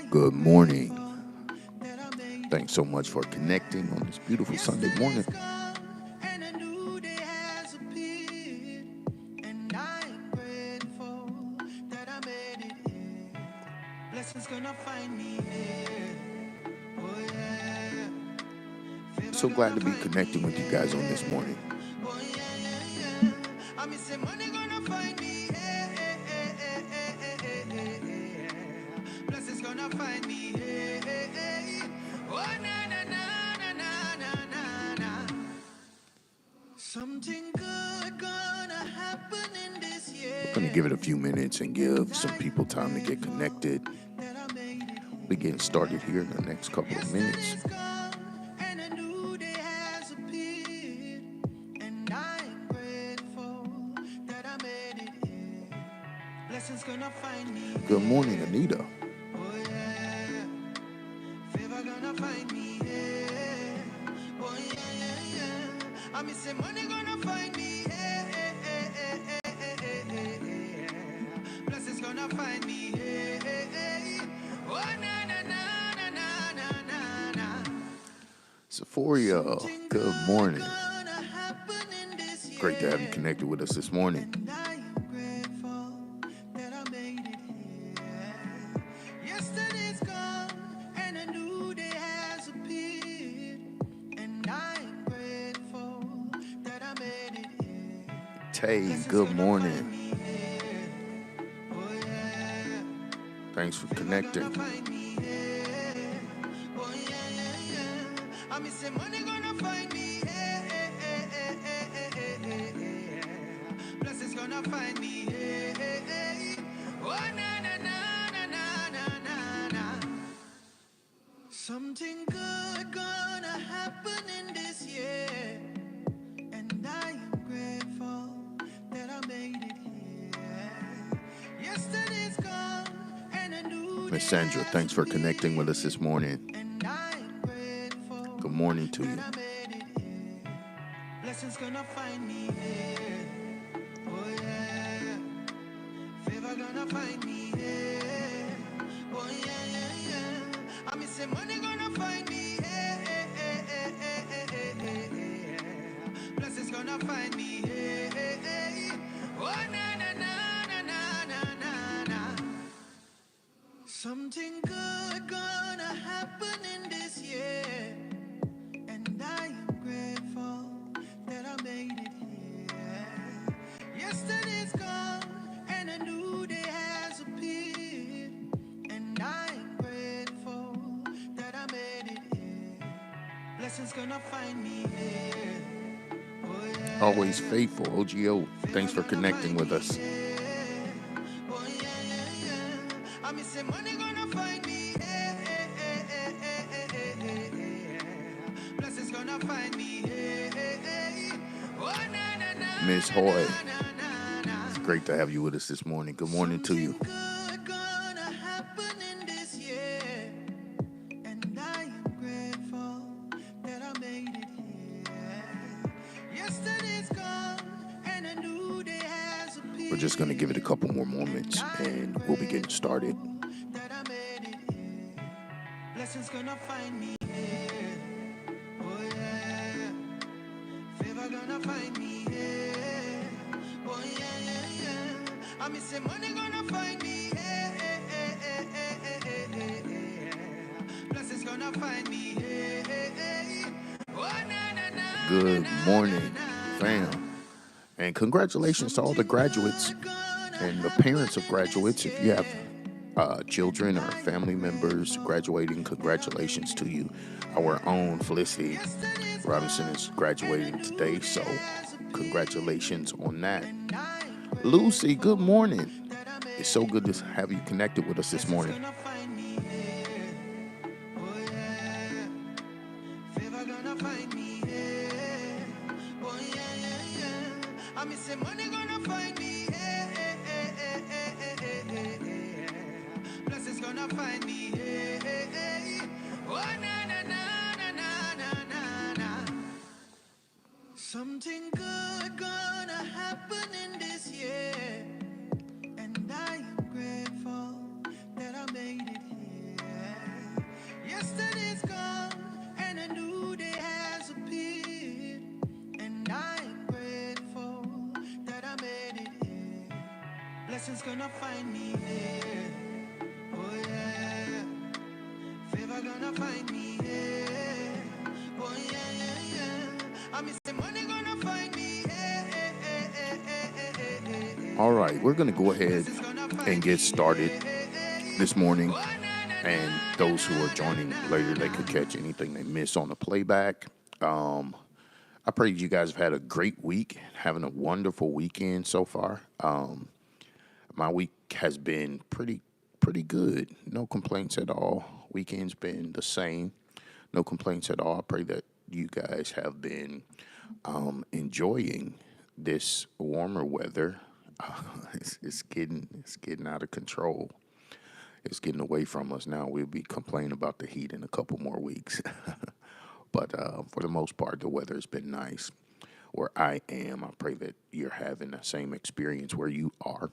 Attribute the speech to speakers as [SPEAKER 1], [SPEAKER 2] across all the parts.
[SPEAKER 1] Good morning. Thanks so much for connecting on this beautiful Sunday morning. So glad to be connecting with you guys on this morning.
[SPEAKER 2] Something good gonna happen in this year.
[SPEAKER 1] I'm going to give it a few minutes and give some people time to get connected. We'll be getting started here in the next couple of minutes. Good morning, Anita.
[SPEAKER 2] Favor gonna find me, yeah. Oh yeah. I miss money gonna find me, blessings gonna find me, oh na na na na na na na.
[SPEAKER 1] Sephoria, good morning. Great to have you connected with us this morning. Tay, good morning. Thanks for connecting.
[SPEAKER 2] Something good gonna happen in this year, and I am grateful that I made it here. Yesterday's gone, and a new
[SPEAKER 1] Miss Sandra, thanks for connecting with us this morning. Good morning to you.
[SPEAKER 2] Blessings gonna find me here. Oh yeah. Favor gonna find me here. Oh yeah. I miss money gonna find me here. Blessings gonna find me here. Oh na na na na na na na. Something good gonna happen in this year, and I am grateful that I made it here. Yesterday's gone, and a new day has appeared, and I am grateful that I made it here. Blessings gonna find me here. Oh yeah.
[SPEAKER 1] Always faithful, OGO. Thanks for connecting with us.
[SPEAKER 2] Oh yeah. I miss money gonna find me. Blessings gonna find me. Oh na na na.
[SPEAKER 1] Ms. Hoy, it's great to have you with us this morning. Good morning to you.
[SPEAKER 2] Good gonna happen in this year, and I am grateful that I made it here. Yesterday's gone, and a new day has appeared.
[SPEAKER 1] We're just going to give it a couple more moments and we'll be getting started.
[SPEAKER 2] That I made it here. Blessings gonna find me here. Oh yeah. Favor gonna find me here. Oh yeah. I miss money gonna find me here. Blessings gonna find me here. Oh na na na.
[SPEAKER 1] Good morning, fam. And congratulations to all the graduates and the parents of graduates. If you have children or family members graduating, congratulations to you. Our own Felicity Robinson is graduating today, so congratulations on that. Lucy, good morning. It's so good to have you connected with us this morning.
[SPEAKER 2] Something good gonna happen in this year, and I am grateful that I made it here. is gonna find me here. Oh yeah, favor gonna find me here. Oh yeah, yeah, yeah. I miss the money gonna find me here.
[SPEAKER 1] All right, we're going to go ahead
[SPEAKER 2] Blessings gonna
[SPEAKER 1] and
[SPEAKER 2] find
[SPEAKER 1] get
[SPEAKER 2] me
[SPEAKER 1] started this morning.
[SPEAKER 2] Oh na na
[SPEAKER 1] And those who are joining later, they could catch anything they miss on the playback. I pray you guys have had a great week, having a wonderful weekend so far. My week has been pretty good. No complaints at all. Weekend's been the same. No complaints at all. I pray that you guys have been enjoying this warmer weather. It's getting out of control. It's getting away from us now. We'll be complaining about the heat in a couple more weeks. But for the most part, the weather has been nice where I am. I pray that you're having the same experience where you are.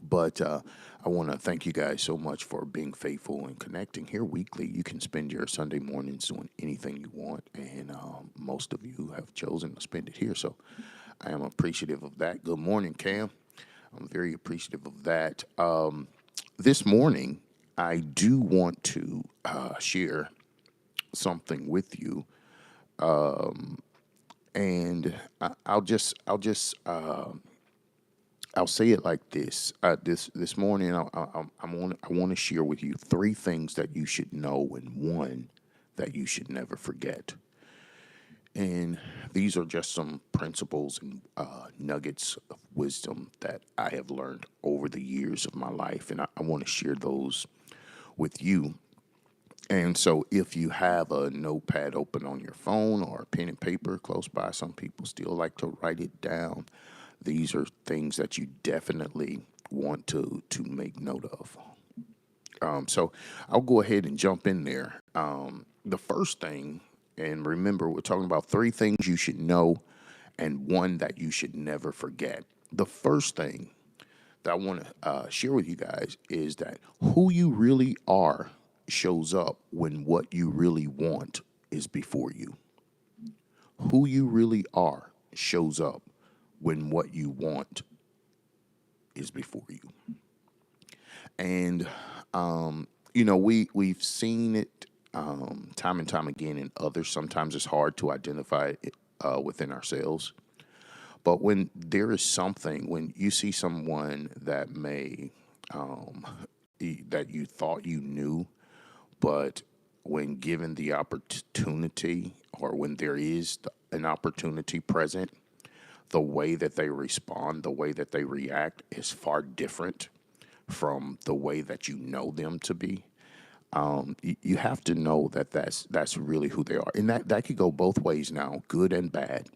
[SPEAKER 1] But I want to thank you guys so much for being faithful and connecting here weekly. You can spend your Sunday mornings doing anything you want, and most of you have chosen to spend it here. So I am appreciative of that. Good morning, Cam. I'm very appreciative of that. This morning, I do want to share something with you, and I'll say it like this. This morning, I want to share with you three things that you should know, and one that you should never forget. And these are just some principles and nuggets of wisdom that I have learned over the years of my life, and I want to share those with you. And so, if you have a notepad open on your phone or a pen and paper close by, some people still like to write it down. These are things that you definitely want to make note of. So, I'll go ahead and jump in there. The first thing, and remember, we're talking about three things you should know and one that you should never forget. The first thing that I want to share with you guys is that who you really are shows up when what you really want is before you. Who you really are shows up when what you want is before you. And we've seen it time and time again in others. Sometimes it's hard to identify it within ourselves. But when there is something, when you see someone that may that you thought you knew, but when given the opportunity, or when there is an opportunity present, the way that they respond, the way that they react is far different from the way that you know them to be. You have to know that that's really who they are, and that could go both ways now, good and bad.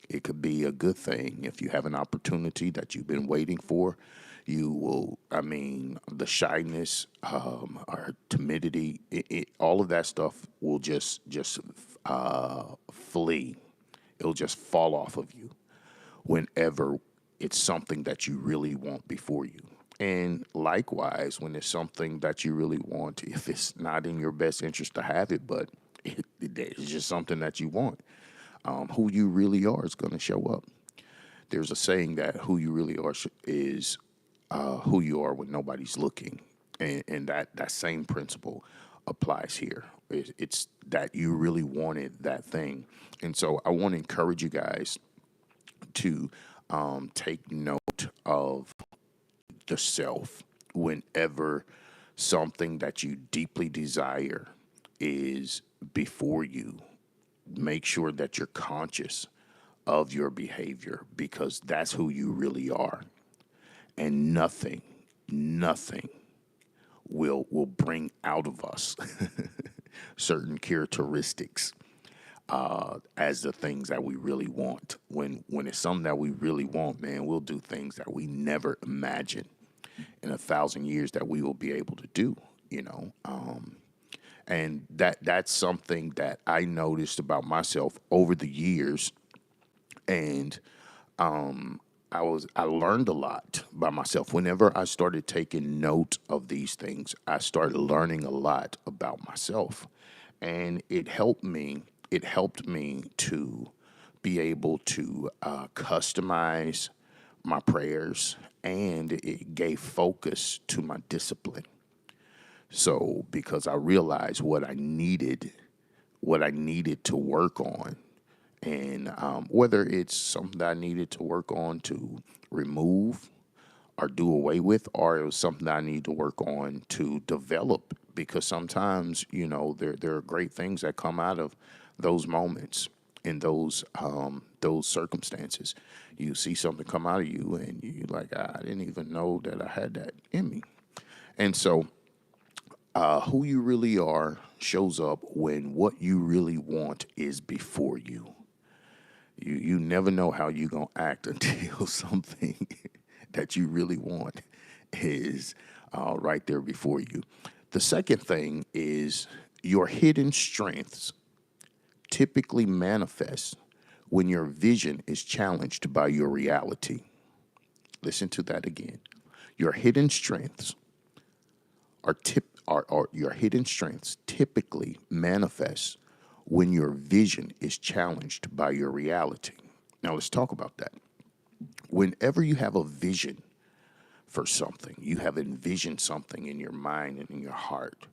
[SPEAKER 1] It could be a good thing if you have an opportunity that you've been waiting for. You will, I mean, the shyness or timidity, all of that stuff will just flee. It'll just fall off of you whenever it's something that you really want before you. And likewise, when it's something that you really want, if it's not in your best interest to have it, but it's just something that you want, who you really are is going to show up. There's a saying that who you really are is who you are when nobody's looking, and that same principle applies here. It's that you really wanted that thing, and so I want to encourage you guys to take note of yourself whenever something that you deeply desire is before you. Make sure that you're conscious of your behavior, because that's who you really are. And nothing will bring out of us certain characteristics as the things that we really want. When it's something that we really want, man, we'll do things that we never imagined in 1,000 years that we will be able to do. And that's something that I noticed about myself over the years, and I learned a lot by myself. Whenever I started taking note of these things, I started learning a lot about myself, and it helped me. It helped me to be able to customize my prayers, and it gave focus to my discipline. So because I realized what I needed to work on, and whether it's something that I needed to work on to remove or do away with, or it was something that I need to work on to develop. Because sometimes, there are great things that come out of those moments in those circumstances. You see something come out of you, and you like, I didn't even know that I had that in me. And so, who you really are shows up when what you really want is before you. You never know how you gonna act until something that you really want is right there before you. The second thing is your hidden strengths typically manifest when your vision is challenged by your reality. Listen to that again. Your hidden strengths are your hidden strengths typically manifest when your vision is challenged by your reality. Now let's talk about that. Whenever you have a vision for something, you have envisioned something in your mind and in your heart.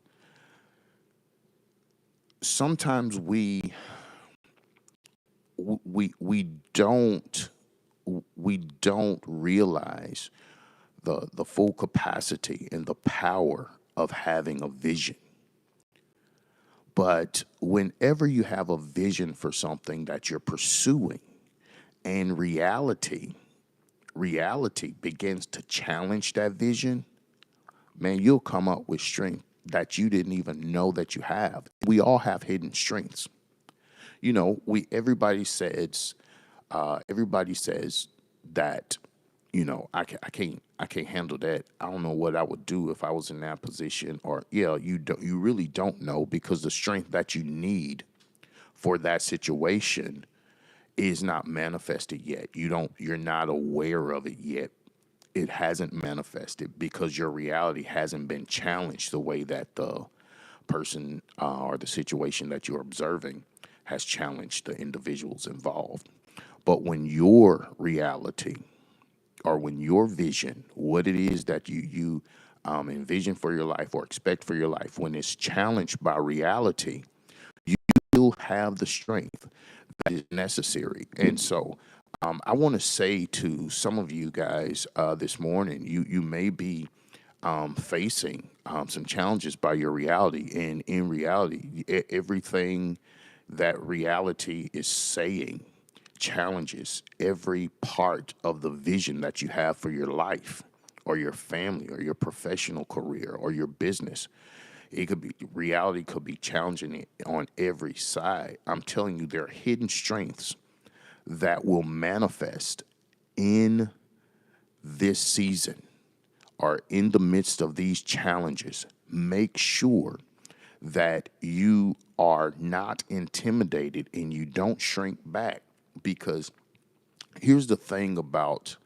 [SPEAKER 1] Sometimes we don't realize the full capacity and the power of having a vision. But whenever you have a vision for something that you're pursuing, and reality begins to challenge that vision, man, you'll come up with strength that you didn't even know that you have. We all have hidden strengths. We everybody says that, I can't handle that. I don't know what I would do if I was in that position. Or yeah, you really don't know, because the strength that you need for that situation is not manifested yet. You're not aware of it yet. It hasn't manifested because your reality hasn't been challenged the way that the person or the situation that you're observing has challenged the individuals involved. But when your reality, or when your vision, what it is that you envision for your life or expect for your life, when it's challenged by reality, you will have the strength that is necessary. And so, I want to say to some of you guys this morning, you may be facing some challenges by your reality, and in reality, everything that reality is saying challenges every part of the vision that you have for your life or your family or your professional career or your business. It could be reality could be challenging it on every side. I'm telling you, there are hidden strengths that will manifest in this season or in the midst of these challenges. Make sure that you are not intimidated and you don't shrink back, because here's the thing about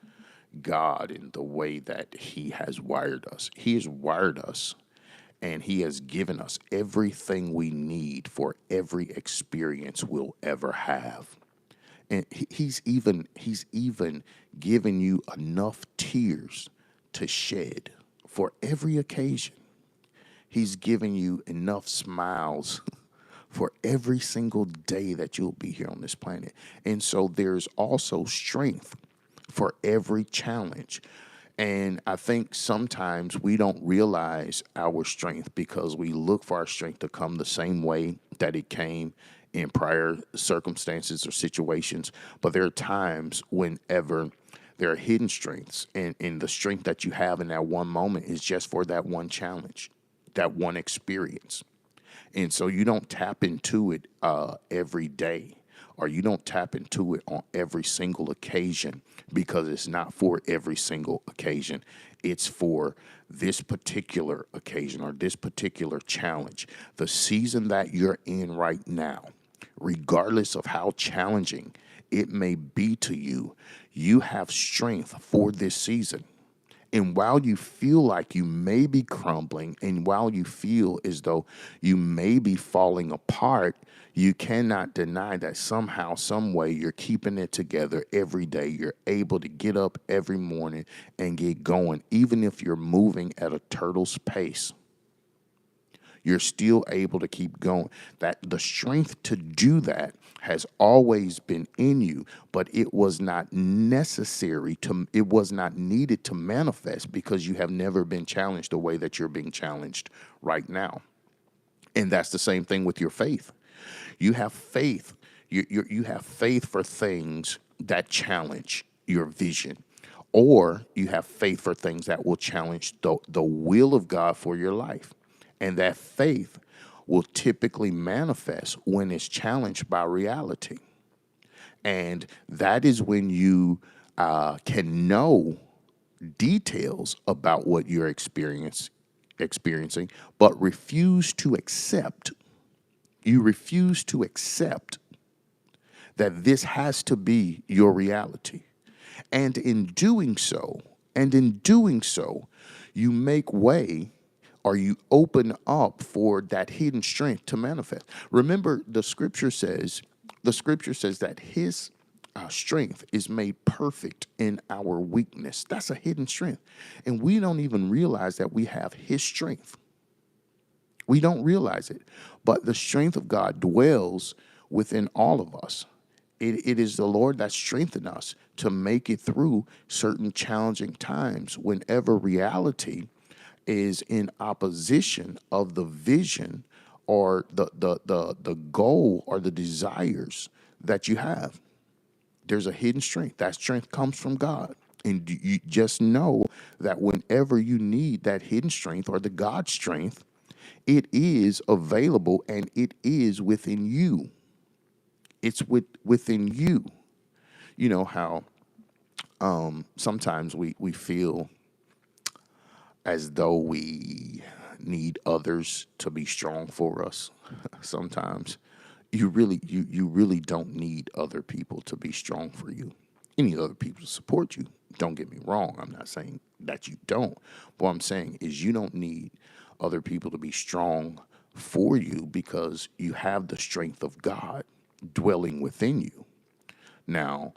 [SPEAKER 1] God and the way that He has wired us. He has wired us, and He has given us everything we need for every experience we'll ever have. And he's even given you enough tears to shed for every occasion. He's given you enough smiles for every single day that you'll be here on this planet. And so there's also strength for every challenge. And I think sometimes we don't realize our strength because we look for our strength to come the same way that it came in prior circumstances or situations. But there are times whenever there are hidden strengths, and the strength that you have in that one moment is just for that one challenge, that one experience. And so you don't tap into it every day, or you don't tap into it on every single occasion, because it's not for every single occasion. It's for this particular occasion or this particular challenge. The season that you're in right now, regardless of how challenging it may be to you, you have strength for this season. And while you feel like you may be crumbling, and while you feel as though you may be falling apart, you cannot deny that somehow, some way, you're keeping it together every day. You're able to get up every morning and get going, even if you're moving at a turtle's pace. You're still able to keep going. That the strength to do that has always been in you, but it was not necessary to, it was not needed to manifest because you have never been challenged the way that you're being challenged right now. And that's the same thing with your faith. You have faith. You have faith for things that challenge your vision, or you have faith for things that will challenge the will of God for your life. And that faith will typically manifest when it's challenged by reality. And that is when you can know details about what you're experiencing, but refuse to accept. You refuse to accept that this has to be your reality. And in doing so, you make way, or you open up for that hidden strength to manifest. Remember, the scripture says that his strength is made perfect in our weakness. That's a hidden strength. And we don't even realize that we have his strength. We don't realize it. But the strength of God dwells within all of us. It is the Lord that strengthens us to make it through certain challenging times whenever reality is in opposition of the vision or the goal or the desires that you have. There's a hidden strength. That strength comes from God. And you just know that whenever you need that hidden strength or the God strength, it is available and it is within you. It's within you. You know how sometimes we feel as though we need others to be strong for us. Sometimes you really don't need other people to be strong for you. You need other people to support you. Don't get me wrong. I'm not saying that you don't. What I'm saying is you don't need other people to be strong for you because you have the strength of God dwelling within you. Now,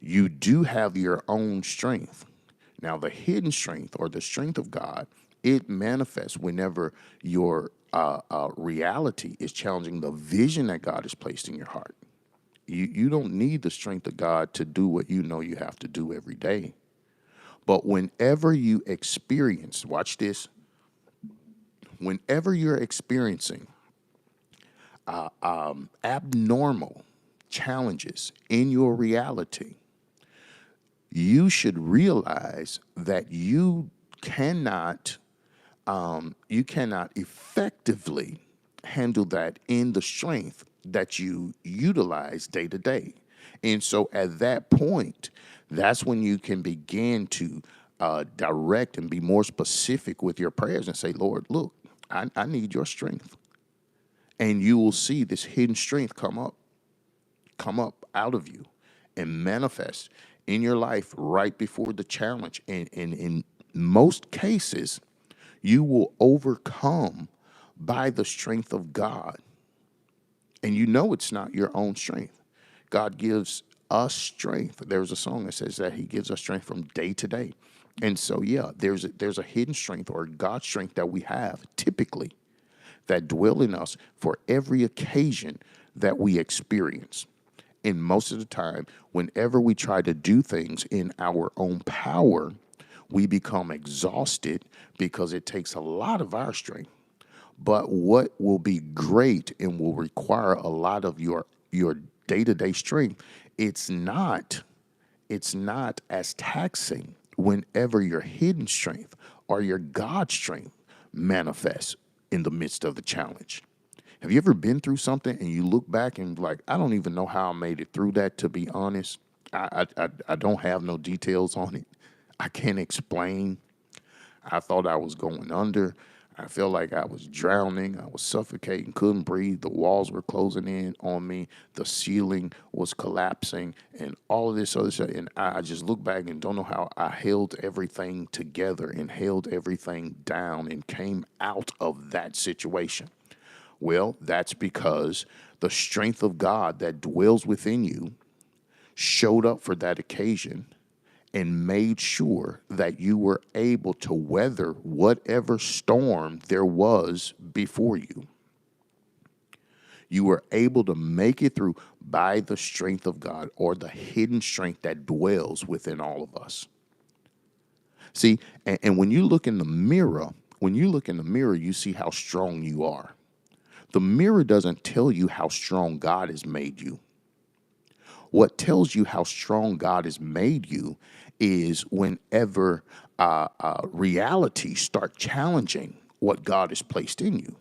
[SPEAKER 1] you do have your own strength. Now, the hidden strength or the strength of God, it manifests whenever your reality is challenging the vision that God has placed in your heart. You don't need the strength of God to do what you know you have to do every day. But whenever you experience, watch this, whenever you're experiencing abnormal challenges in your reality, you should realize that you cannot effectively handle that in the strength that you utilize day to day. And so at that point, that's when you can begin to direct and be more specific with your prayers and say, Lord, look, I need your strength. And you will see this hidden strength come up out of you and manifest in your life right before the challenge. And in most cases, you will overcome by the strength of God. And you know it's not your own strength. God gives us strength. There's a song that says that he gives us strength from day to day. And so, yeah, there's a hidden strength or God's strength that we have typically that dwell in us for every occasion that we experience. And most of the time, whenever we try to do things in our own power, we become exhausted because it takes a lot of our strength. But what will be great and will require a lot of your day-to-day strength, it's not as taxing whenever your hidden strength or your God strength manifests in the midst of the challenge. Have you ever been through something and you look back and like, I don't even know how I made it through that, to be honest. I don't have no details on it. I can't explain. I thought I was going under. I felt like I was drowning. I was suffocating, couldn't breathe. The walls were closing in on me. The ceiling was collapsing and all of this other stuff. And I just look back and don't know how I held everything together and held everything down and came out of that situation. Well, that's because the strength of God that dwells within you showed up for that occasion and made sure that you were able to weather whatever storm there was before you. You were able to make it through by the strength of God, or the hidden strength that dwells within all of us. See, and when you look in the mirror, you see how strong you are. The mirror doesn't tell you how strong God has made you. What tells you how strong God has made you is whenever reality start challenging what God has placed in you,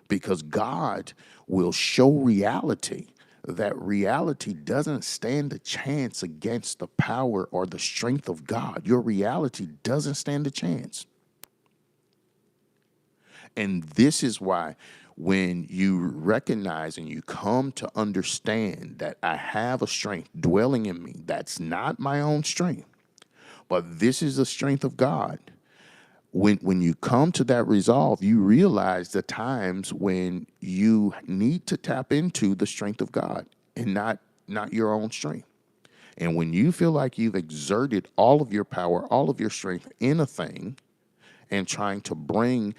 [SPEAKER 1] because God will show reality that reality doesn't stand a chance against the power or the strength of God. Your reality doesn't stand a chance. And this is why when you recognize and you come to understand that I have a strength dwelling in me, that's not my own strength, but this is the strength of God. When you come to that resolve, you realize the times when you need to tap into the strength of God and not your own strength. And when you feel like you've exerted all of your power, all of your strength in a thing, and trying to bring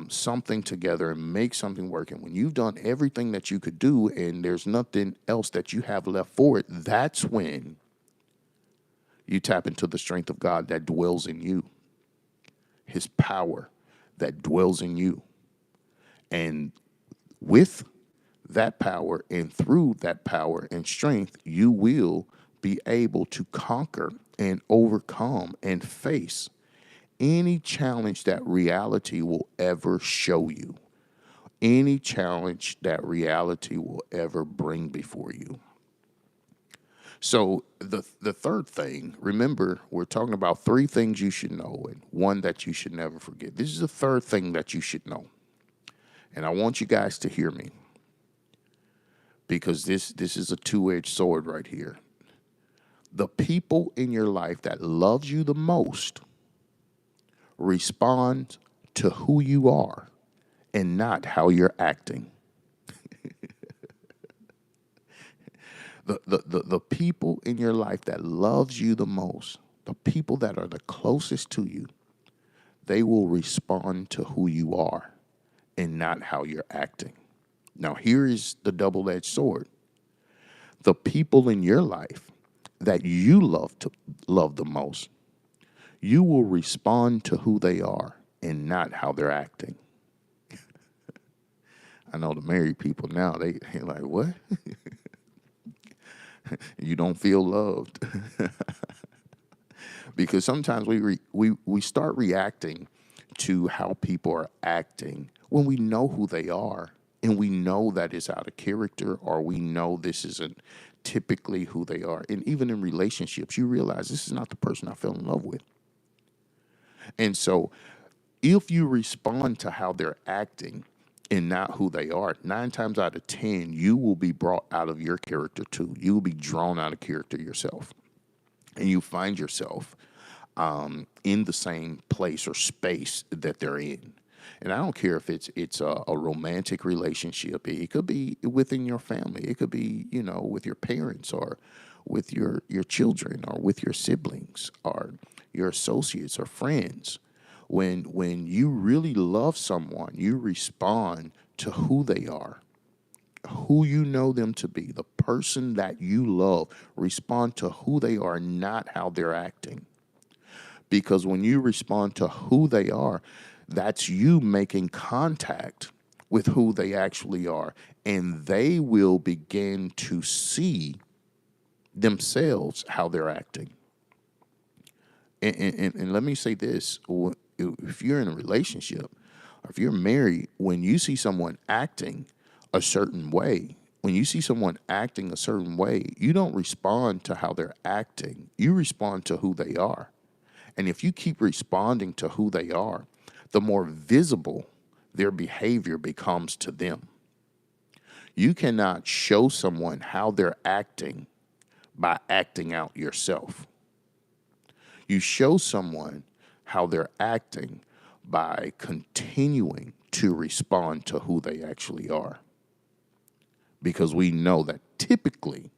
[SPEAKER 1] something together and make something work, and when you've done everything that you could do and there's nothing else that you have left for it, that's when you tap into the strength of God that dwells in you, his power that dwells in you. And with that power and through that power and strength, you will be able to conquer and overcome and face any challenge that reality will ever show you, any challenge that reality will ever bring before you. So the third thing, remember, we're talking about three things you should know and one that you should never forget. This is the third thing that you should know. And I want you guys to hear me, because this is a two-edged sword right here. The people in your life that loves you the most respond to who you are and not how you're acting. The people in your life that loves you the most, the people that are the closest to you, they will respond to who you are and not how you're acting. Now, here is the double-edged sword. The people in your life that you love the most, you will respond to who they are and not how they're acting. I know the married people now, they're like, what? You don't feel loved. Because sometimes we start reacting to how people are acting when we know who they are and we know that it's out of character, or we know this isn't typically who they are. And even in relationships, you realize this is not the person I fell in love with. And so if you respond to how they're acting and not who they are, 9 times out of 10, you will be brought out of your character too. You will be drawn out of character yourself. And you find yourself in the same place or space that they're in. And I don't care if it's a romantic relationship. It could be within your family. It could be, with your parents, or with your children, or with your siblings, or your associates or friends. When you really love someone, you respond to who they are, who you know them to be. The person that you love, respond to who they are, not how they're acting. Because when you respond to who they are, that's you making contact with who they actually are. And they will begin to see themselves how they're acting. And let me say this. If you're in a relationship, or if you're married, when you see someone acting a certain way, you don't respond to how they're acting. You respond to who they are. And if you keep responding to who they are, the more visible their behavior becomes to them. You cannot show someone how they're acting by acting out yourself. You show someone how they're acting by continuing to respond to who they actually are. Because we know that typically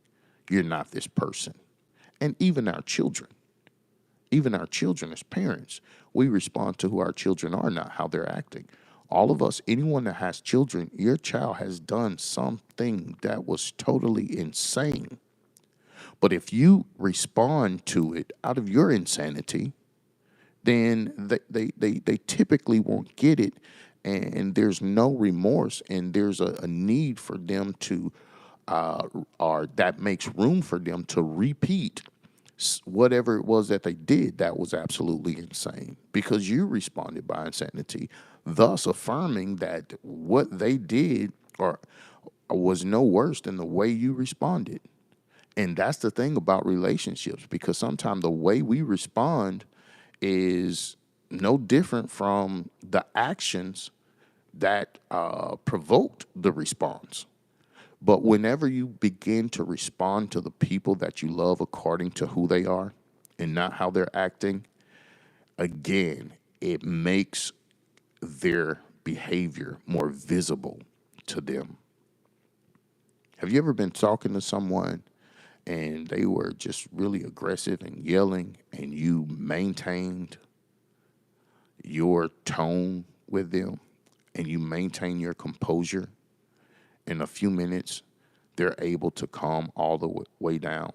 [SPEAKER 1] you're not this person. And even our children as parents, we respond to who our children are, not how they're acting. All of us, anyone that has children, your child has done something that was totally insane. But if you respond to it out of your insanity, then they typically won't get it. And there's no remorse, and there's a need for them to, or that makes room for them to repeat whatever it was that they did that was absolutely insane because you responded by insanity, thus affirming that what they did or was no worse than the way you responded. And that's the thing about relationships, because sometimes the way we respond is no different from the actions that provoked the response. But whenever you begin to respond to the people that you love according to who they are and not how they're acting, again, it makes their behavior more visible to them. Have you ever been talking to someone and they were just really aggressive and yelling, and you maintained your tone with them and you maintain your composure? In a few minutes, they're able to calm all the way down.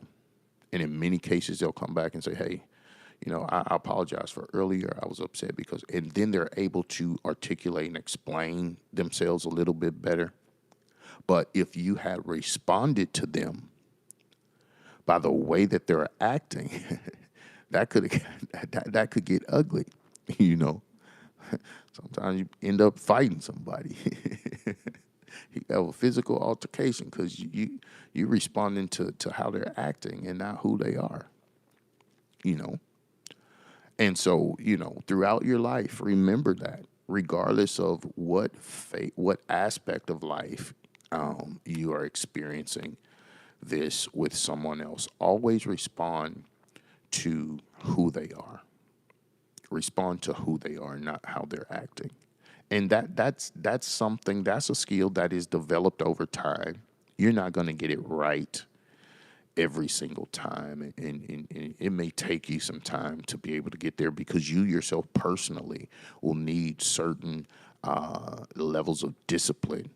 [SPEAKER 1] And in many cases, they'll come back and say, hey, I apologize for earlier. I was upset because, and then they're able to articulate and explain themselves a little bit better. But if you had responded to them by the way that they're acting, that could that could get ugly, you know. Sometimes you end up fighting somebody. You have a physical altercation because you responding to how they're acting and not who they are, you know. And so, throughout your life, remember that regardless of what aspect of life you are experiencing this with someone else, always respond to who they are. Respond to who they are, not how they're acting. And that's something, that's a skill that is developed over time. You're not going to get it right every single time, and it may take you some time to be able to get there, because you yourself personally will need certain levels of discipline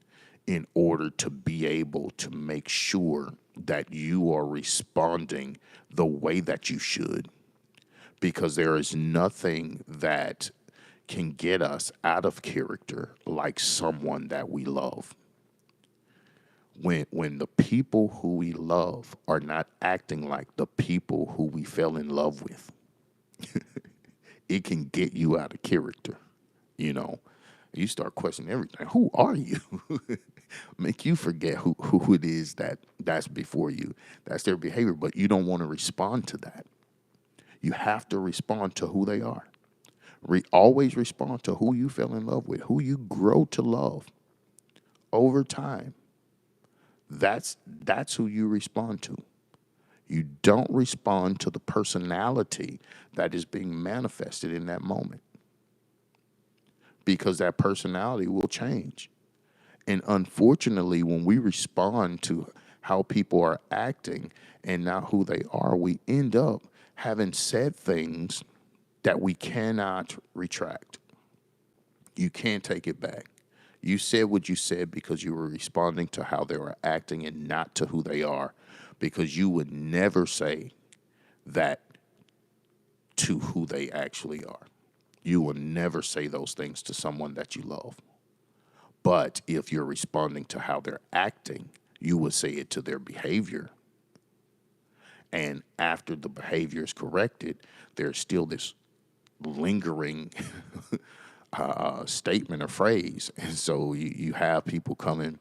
[SPEAKER 1] in order to be able to make sure that you are responding the way that you should, because there is nothing that can get us out of character like someone that we love. When the people who we love are not acting like the people who we fell in love with, it can get you out of character. You know, you start questioning everything. Who are you? Make you forget who it is that's before you. That's their behavior, but you don't want to respond to that. You have to respond to who they are. Always respond to who you fell in love with, who you grow to love over time. That's who you respond to. You don't respond to the personality that is being manifested in that moment, because that personality will change. And unfortunately, when we respond to how people are acting and not who they are, we end up having said things that we cannot retract. You can't take it back. You said what you said because you were responding to how they were acting and not to who they are, because you would never say that to who they actually are. You will never say those things to someone that you love. But if you're responding to how they're acting, you would say it to their behavior. And after the behavior is corrected, there's still this lingering statement or phrase. And so you have people coming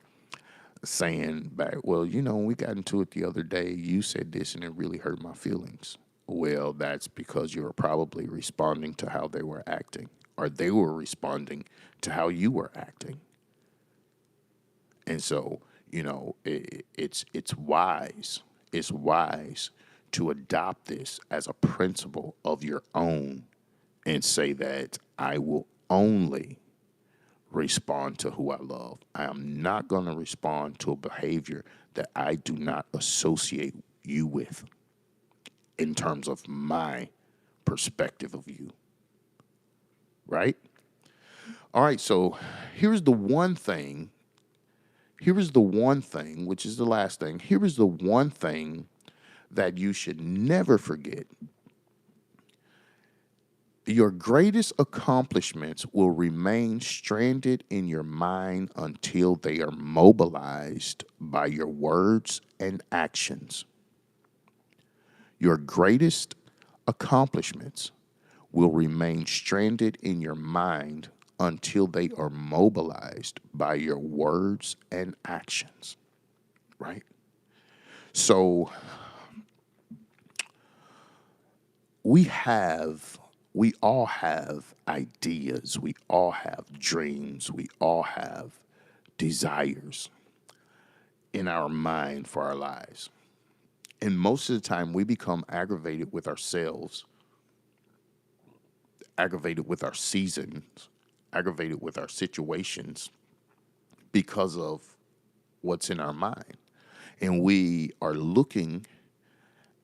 [SPEAKER 1] saying back, well, we got into it the other day. You said this and it really hurt my feelings. Well, that's because you were probably responding to how they were acting or they were responding to how you were acting. And so, it's wise. It's wise to adopt this as a principle of your own and say that I will only respond to who I love. I am not going to respond to a behavior that I do not associate you with in terms of my perspective of you, right? All right, so here's the one thing. Here is the one thing, which is the last thing. Here is the one thing that you should never forget. Your greatest accomplishments will remain stranded in your mind until they are mobilized by your words and actions. Your greatest accomplishments will remain stranded in your mind until they are mobilized by your words and actions, right? So we all have ideas, we all have dreams, we all have desires in our mind for our lives. And most of the time, we become aggravated with ourselves, aggravated with our seasons, aggravated with our situations because of what's in our mind. And we are looking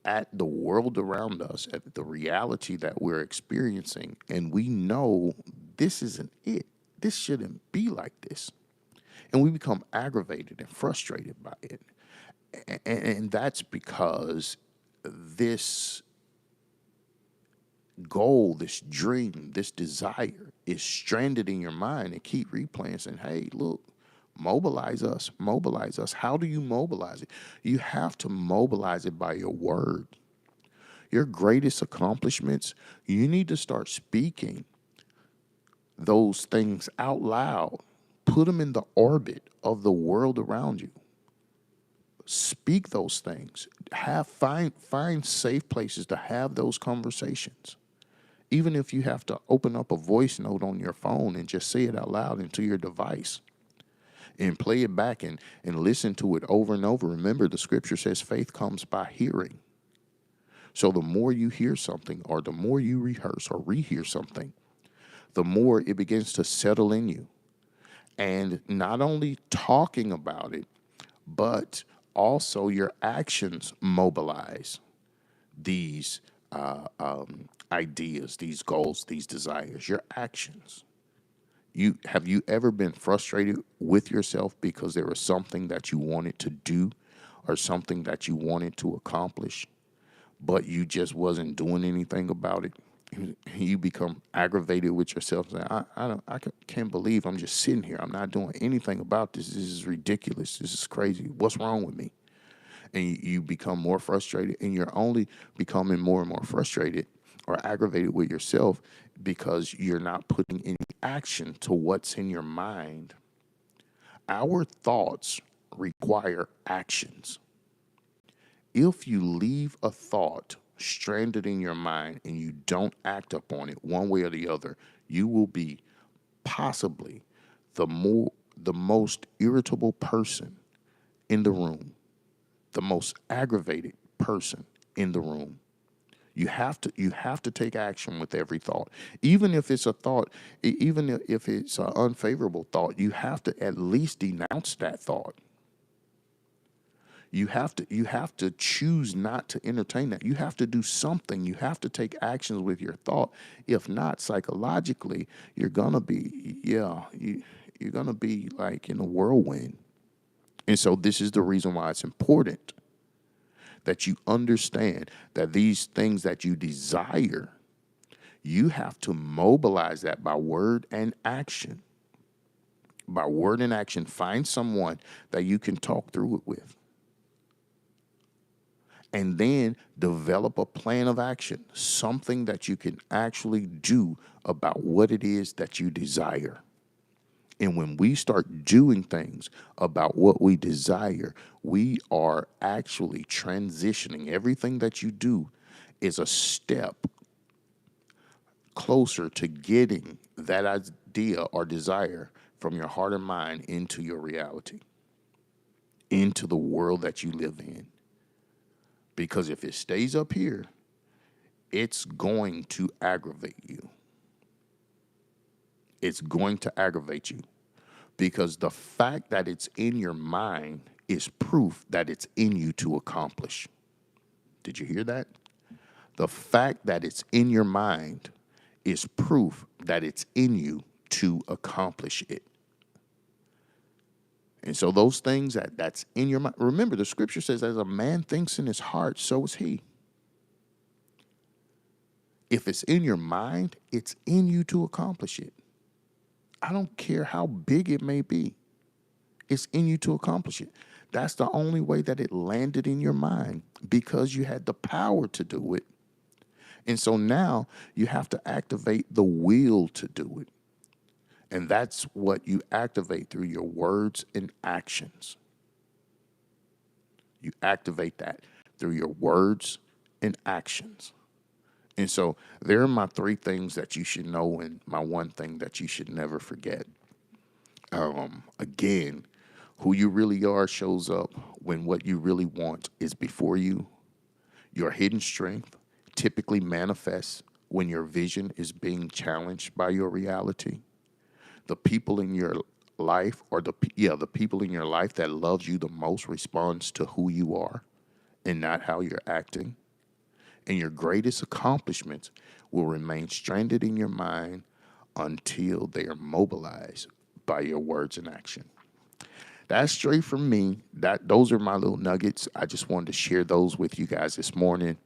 [SPEAKER 1] at the world around us, at the reality that we're experiencing, and we know this isn't it. This shouldn't be like this. And we become aggravated and frustrated by it. And that's because this goal, this dream, this desire is stranded in your mind and keep replaying saying, hey, look, mobilize us, mobilize us. How do you mobilize it? You have to mobilize it by your word. Your greatest accomplishments, you need to start speaking those things out loud. Put them in the orbit of the world around you. Speak those things. Find safe places to have those conversations. Even if you have to open up a voice note on your phone and just say it out loud into your device and play it back and listen to it over and over. Remember, the scripture says faith comes by hearing. So the more you hear something or the more you rehearse or rehear something, the more it begins to settle in you. And not only talking about it, but also your actions mobilize these ideas, these goals, these desires, your actions. Have you ever been frustrated with yourself because there was something that you wanted to do or something that you wanted to accomplish, but you just wasn't doing anything about it? You become aggravated with yourself, saying, I can't believe I'm just sitting here. I'm not doing anything about this. This is ridiculous. This is crazy. What's wrong with me? And you become more frustrated, and you're only becoming more and more frustrated or aggravated with yourself because you're not putting any action to what's in your mind. Our thoughts require actions. If you leave a thought stranded in your mind and you don't act upon it one way or the other, you will be possibly the most irritable person in the room, the most aggravated person in the room. You have to take action with every thought, even if it's a thought, even if it's an unfavorable thought. You have to at least denounce that thought. You have to choose not to entertain that. You have to do something. You have to take actions with your thought. If not, psychologically, you're gonna be you're gonna be like in a whirlwind. And so this is the reason why it's important that you understand that these things that you desire, you have to mobilize that by word and action. By word and action, find someone that you can talk through it with. And then develop a plan of action, something that you can actually do about what it is that you desire. And when we start doing things about what we desire, we are actually transitioning. Everything that you do is a step closer to getting that idea or desire from your heart and mind into your reality, into the world that you live in. Because if it stays up here, it's going to aggravate you. It's going to aggravate you because the fact that it's in your mind is proof that it's in you to accomplish. Did you hear that? The fact that it's in your mind is proof that it's in you to accomplish it. And so those things that's in your mind, remember the scripture says, as a man thinks in his heart, so is he. If it's in your mind, it's in you to accomplish it. I don't care how big it may be. It's in you to accomplish it. That's the only way that it landed in your mind, because you had the power to do it. And so now you have to activate the will to do it. And that's what you activate through your words and actions. You activate that through your words and actions. And so there are my three things that you should know, and my one thing that you should never forget. Again, who you really are shows up when what you really want is before you. Your hidden strength typically manifests when your vision is being challenged by your reality. The people in your life, or the people in your life that loves you the most, responds to who you are and not how you're acting. And your greatest accomplishments will remain stranded in your mind until they are mobilized by your words and action. That's straight from me. Those are my little nuggets. I just wanted to share those with you guys this morning.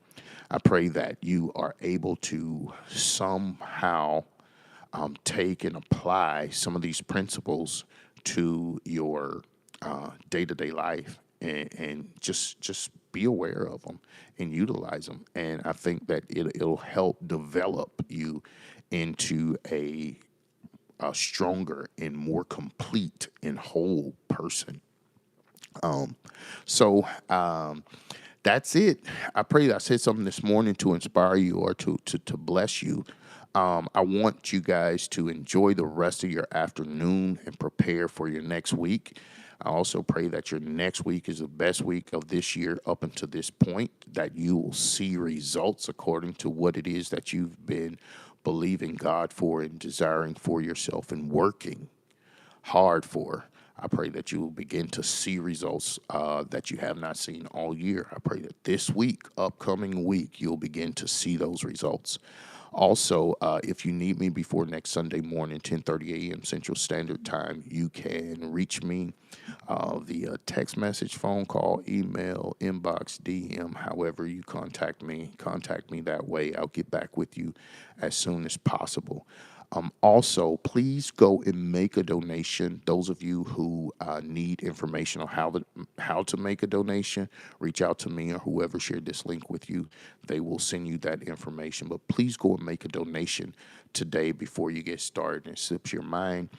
[SPEAKER 1] I pray that you are able to somehow take and apply some of these principles to your day-to-day life, and just be aware of them and utilize them. And I think that it'll help develop you into a stronger and more complete and whole person. So that's it. I pray that I said something this morning to inspire you or to bless you. I want you guys to enjoy the rest of your afternoon and prepare for your next week. I also pray that your next week is the best week of this year up until this point, that you will see results according to what it is that you've been believing God for and desiring for yourself and working hard for. I pray that you will begin to see results that you have not seen all year. I pray that this week, upcoming week, you'll begin to see those results. Also, if you need me before next Sunday morning, 10:30 a.m. Central Standard Time, you can reach me via text message, phone call, email, inbox, DM, however you contact me that way. I'll get back with you as soon as possible. Also, please go and make a donation. Those of you who need information on how to make a donation, reach out to me or whoever shared this link with you. They will send you that information. But please go and make a donation today before you get started. It slips your mind.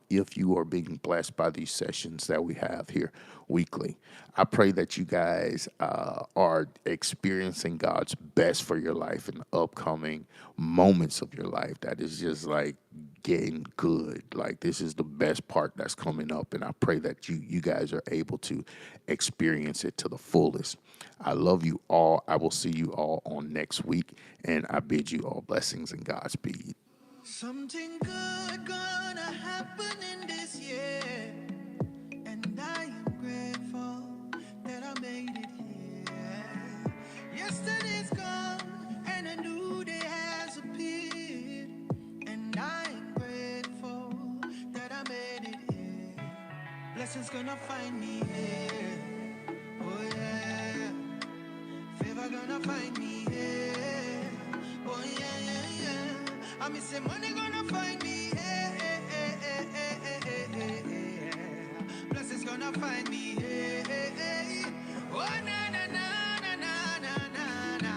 [SPEAKER 1] If you are being blessed by these sessions that we have here weekly, I pray that you guys are experiencing God's best for your life in the upcoming moments of your life. That is just like getting good. Like, this is the best part that's coming up, and I pray that you guys are able to experience it to the fullest. I love you all. I will see you all on next week, and I bid you all blessings and Godspeed.
[SPEAKER 2] Something good gonna happen in this year, and I am grateful that I made it here. Yesterday's gone, and a new day has appeared, and I am grateful that I made it here. Blessings gonna find me here, oh yeah. Favor gonna find me here, oh yeah, yeah, yeah. I mean, say money gonna find me here. Blessings gonna find me here. Oh na na na na na na na na.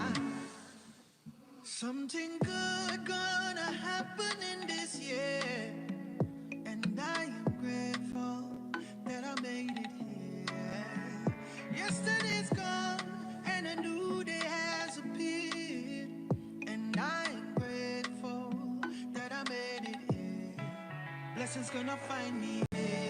[SPEAKER 2] Something good gonna happen in this year, and I am grateful that I made it here. Yesterday's gone, and a new day has appeared, and I am grateful that I made it here. gonna find me.